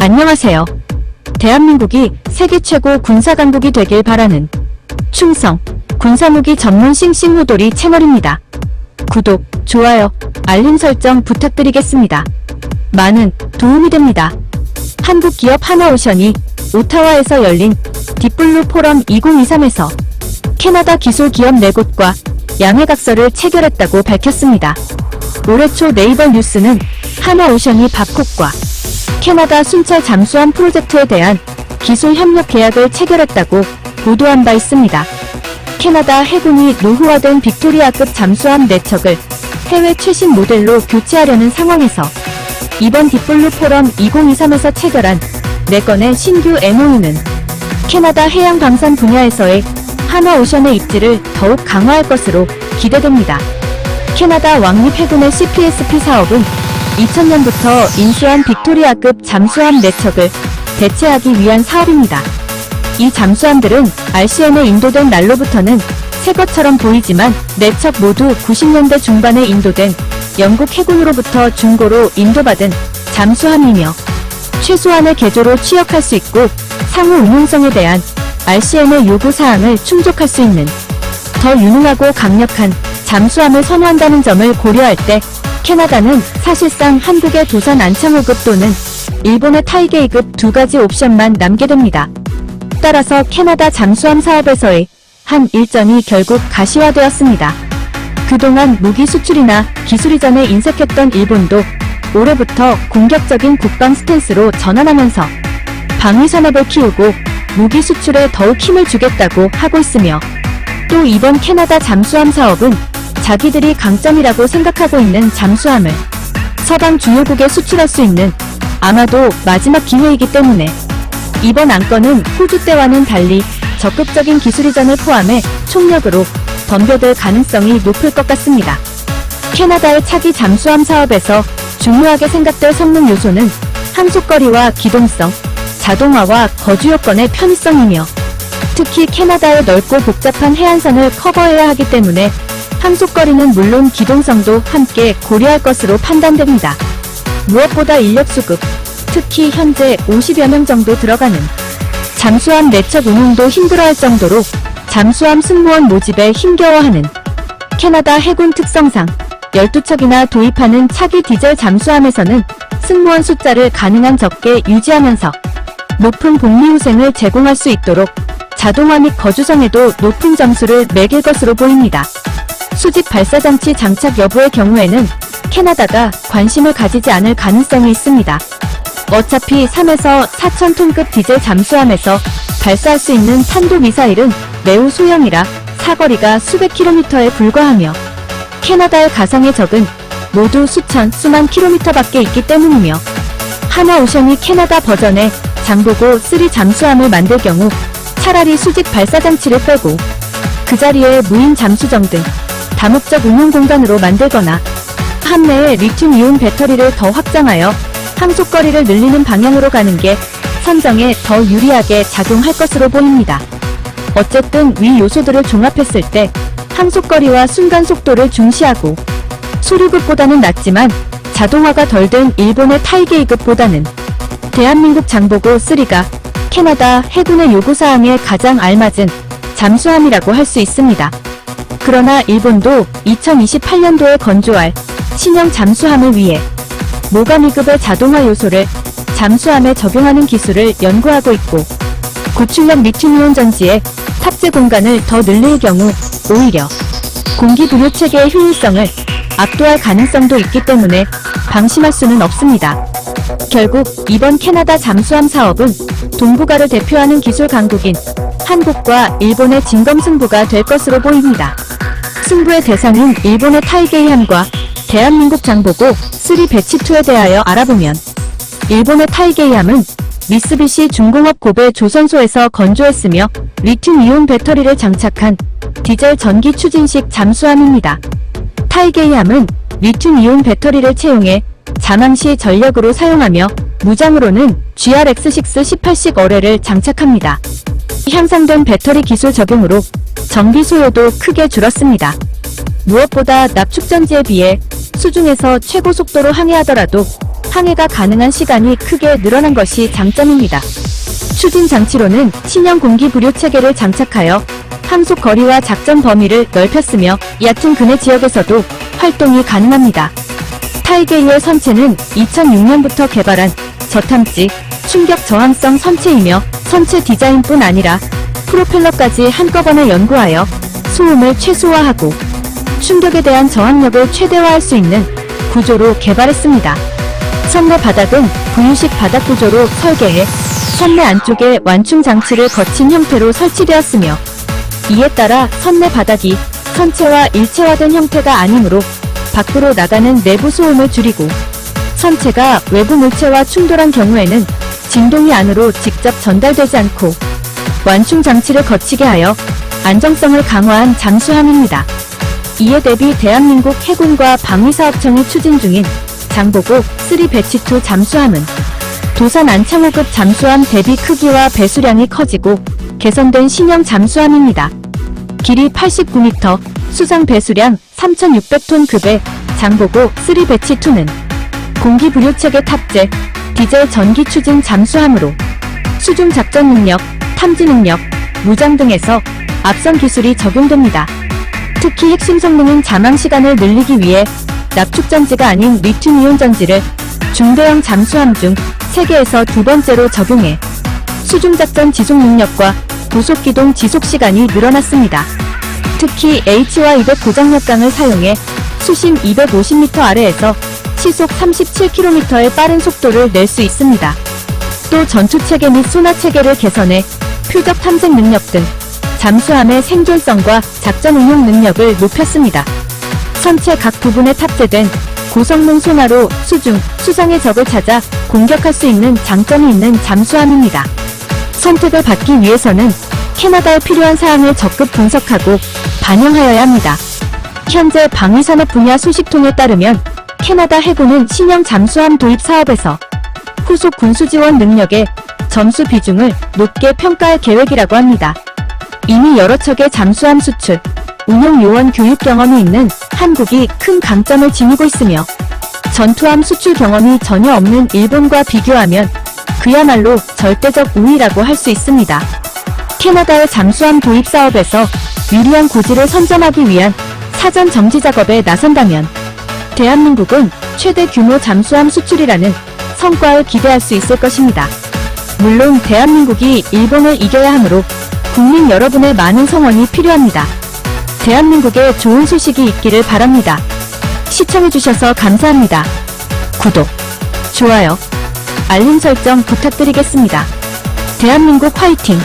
안녕하세요. 대한민국이 세계 최고 군사강국이 되길 바라는 충성, 군사무기 전문 싱싱호돌이 채널입니다. 구독, 좋아요, 알림 설정 부탁드리겠습니다. 많은 도움이 됩니다. 한국 기업 하나오션이 오타와에서 열린 딥블루 포럼 2023에서 캐나다 기술 기업 4곳과 양해각서를 체결했다고 밝혔습니다. 올해 초 네이버 뉴스는 하나오션이 babcock과 캐나다 순찰 잠수함 프로젝트에 대한 기술 협력 계약을 체결했다고 보도한 바 있습니다. 캐나다 해군이 노후화된 빅토리아급 잠수함 4척을 해외 최신 모델로 교체하려는 상황에서 이번 딥블루 포럼 2023에서 체결한 4건의 신규 MOU는 캐나다 해양 방산 분야에서의 하나오션의 입지를 더욱 강화할 것으로 기대됩니다. 캐나다 왕립해군의 CPSP 사업은 2000년부터 인수한 빅토리아급 잠수함 4척을 대체하기 위한 사업입니다. 이 잠수함들은 RCN에 인도된 날로부터는 새 것처럼 보이지만 4척 모두 90년대 중반에 인도된 영국 해군으로부터 중고로 인도받은 잠수함이며 최소한의 개조로 취역할 수 있고 상호 운용성에 대한 RCN의 요구사항을 충족할 수 있는 더 유능하고 강력한 잠수함을 선호한다는 점을 고려할 때 캐나다는 사실상 한국의 도산 안창호급 또는 일본의 타이게이급 2가지 옵션만 남게 됩니다. 따라서 캐나다 잠수함 사업에서의 한 일정이 결국 가시화되었습니다. 그동안 무기 수출이나 기술 이전에 인색했던 일본도 올해부터 공격적인 국방 스탠스로 전환하면서 방위 산업을 키우고 무기 수출에 더욱 힘을 주겠다고 하고 있으며 또 이번 캐나다 잠수함 사업은 자기들이 강점이라고 생각하고 있는 잠수함을 서방 주요국에 수출할 수 있는 아마도 마지막 기회이기 때문에 이번 안건은 호주 때와는 달리 적극적인 기술 이전을 포함해 총력으로 덤벼들 가능성이 높을 것 같습니다. 캐나다의 차기 잠수함 사업에서 중요하게 생각될 성능 요소는 항속거리와 기동성, 자동화와 거주 요건의 편의성이며 특히 캐나다의 넓고 복잡한 해안선을 커버해야 하기 때문에 항속거리는 물론 기동성도 함께 고려할 것으로 판단됩니다. 무엇보다 인력 수급, 특히 현재 50여 명 정도 들어가는 잠수함 4척 운용도 힘들어할 정도로 잠수함 승무원 모집에 힘겨워하는 캐나다 해군 특성상 12척이나 도입하는 차기 디젤 잠수함에서는 승무원 숫자를 가능한 적게 유지하면서 높은 복리후생을 제공할 수 있도록 자동화 및 거주성에도 높은 점수를 매길 것으로 보입니다. 수직 발사장치 장착 여부의 경우에는 캐나다가 관심을 가지지 않을 가능성이 있습니다. 어차피 3에서 4,000톤급 디젤 잠수함에서 발사할 수 있는 탄도미사일은 매우 소형이라 사거리가 수백 킬로미터에 불과하며 캐나다의 가상의 적은 모두 수만 킬로미터밖에 있기 때문이며 하나오션이 캐나다 버전의 장보고 3 잠수함을 만들 경우 차라리 수직 발사장치를 빼고 그 자리에 무인 잠수정 등 다목적 운용 공간으로 만들거나 함내에 리튬이온 배터리를 더 확장하여 항속거리를 늘리는 방향으로 가는 게 선정에 더 유리하게 작용할 것으로 보입니다. 어쨌든 위 요소들을 종합했을 때 항속거리와 순간속도를 중시하고 소류급보다는 낮지만 자동화가 덜 된 일본의 타이게이급보다는 대한민국 장보고 3가 캐나다 해군의 요구사항에 가장 알맞은 잠수함이라고 할 수 있습니다. 그러나 일본도 2028년도에 건조할 신형 잠수함을 위해 모가미급의 자동화 요소를 잠수함에 적용하는 기술을 연구하고 있고 고출력 리튬이온 전지에 탑재 공간을 더 늘릴 경우 오히려 공기 분유 체계의 효율성을 압도할 가능성도 있기 때문에 방심할 수는 없습니다. 결국 이번 캐나다 잠수함 사업은 동북아를 대표하는 기술 강국인 한국과 일본의 진검승부가 될 것으로 보입니다. 승부의 대상은 일본의 타이게이함과 대한민국 장보고 3 배치2에 대하여 알아보면 일본의 타이게이함은 미쓰비시 중공업 고베 조선소에서 건조했으며 리튬이온 배터리를 장착한 디젤 전기 추진식 잠수함입니다. 타이게이함은 리튬이온 배터리를 채용해 잠항시 전력으로 사용하며 무장으로는 GRX6 18식 어뢰를 장착합니다. 향상된 배터리 기술 적용으로 전기 소요도 크게 줄었습니다. 무엇보다 납축전지에 비해 수중에서 최고 속도로 항해하더라도 항해가 가능한 시간이 크게 늘어난 것이 장점입니다. 추진 장치로는 신형 공기 부료 체계를 장착하여 항속 거리와 작전 범위를 넓혔으며 얕은 근해 지역에서도 활동이 가능합니다. 타이게이의 선체는 2006년부터 개발한 저탐지, 충격 저항성 선체이며 선체 디자인뿐 아니라 프로펠러까지 한꺼번에 연구하여 소음을 최소화하고 충격에 대한 저항력을 최대화할 수 있는 구조로 개발했습니다. 선내 바닥은 V식 바닥 구조로 설계해 선내 안쪽에 완충 장치를 거친 형태로 설치되었으며 이에 따라 선내 바닥이 선체와 일체화된 형태가 아니므로 밖으로 나가는 내부 소음을 줄이고 선체가 외부 물체와 충돌한 경우에는 진동이 안으로 직접 전달되지 않고 완충 장치를 거치게 하여 안정성을 강화한 잠수함입니다. 이에 대비 대한민국 해군과 방위사업청이 추진 중인 장보고 3 배치2 잠수함은 도산 안창호급 잠수함 대비 크기와 배수량이 커지고 개선된 신형 잠수함입니다. 길이 89m, 수상 배수량 3,600톤 급의 장보고 3 배치2는 공기 부료 체계 탑재, 디젤 전기 추진 잠수함으로 수중 작전 능력, 탐지 능력, 무장 등에서 앞선 기술이 적용됩니다. 특히 핵심 성능인 잠항 시간을 늘리기 위해 납축전지가 아닌 리튬이온 전지를 중대형 잠수함 중 세계에서 두 번째로 적용해 수중작전 지속 능력과 고속기동 지속시간이 늘어났습니다. 특히 HY200 고장력강을 사용해 수심 250m 아래에서 시속 37km의 빠른 속도를 낼 수 있습니다. 또 전투체계 및 소나체계를 개선해 표적 탐색 능력 등 잠수함의 생존성과 작전 응용 능력을 높였습니다. 선체 각 부분에 탑재된 고성능 소나로 수중, 수상의 적을 찾아 공격할 수 있는 장점이 있는 잠수함입니다. 선택을 받기 위해서는 캐나다에 필요한 사항을 적극 분석하고 반영하여야 합니다. 현재 방위산업 분야 소식통에 따르면 캐나다 해군은 신형 잠수함 도입 사업에서 후속 군수지원 능력의 점수 비중을 높게 평가할 계획이라고 합니다. 이미 여러 척의 잠수함 수출, 운용 요원 교육 경험이 있는 한국이 큰 강점을 지니고 있으며 전투함 수출 경험이 전혀 없는 일본과 비교하면 그야말로 절대적 우위라고 할 수 있습니다. 캐나다의 잠수함 도입 사업에서 유리한 고지를 선점하기 위한 사전 정지 작업에 나선다면 대한민국은 최대 규모 잠수함 수출이라는 성과를 기대할 수 있을 것입니다. 물론 대한민국이 일본을 이겨야 하므로 국민 여러분의 많은 성원이 필요합니다. 대한민국에 좋은 소식이 있기를 바랍니다. 시청해주셔서 감사합니다. 구독, 좋아요, 알림 설정 부탁드리겠습니다. 대한민국 화이팅!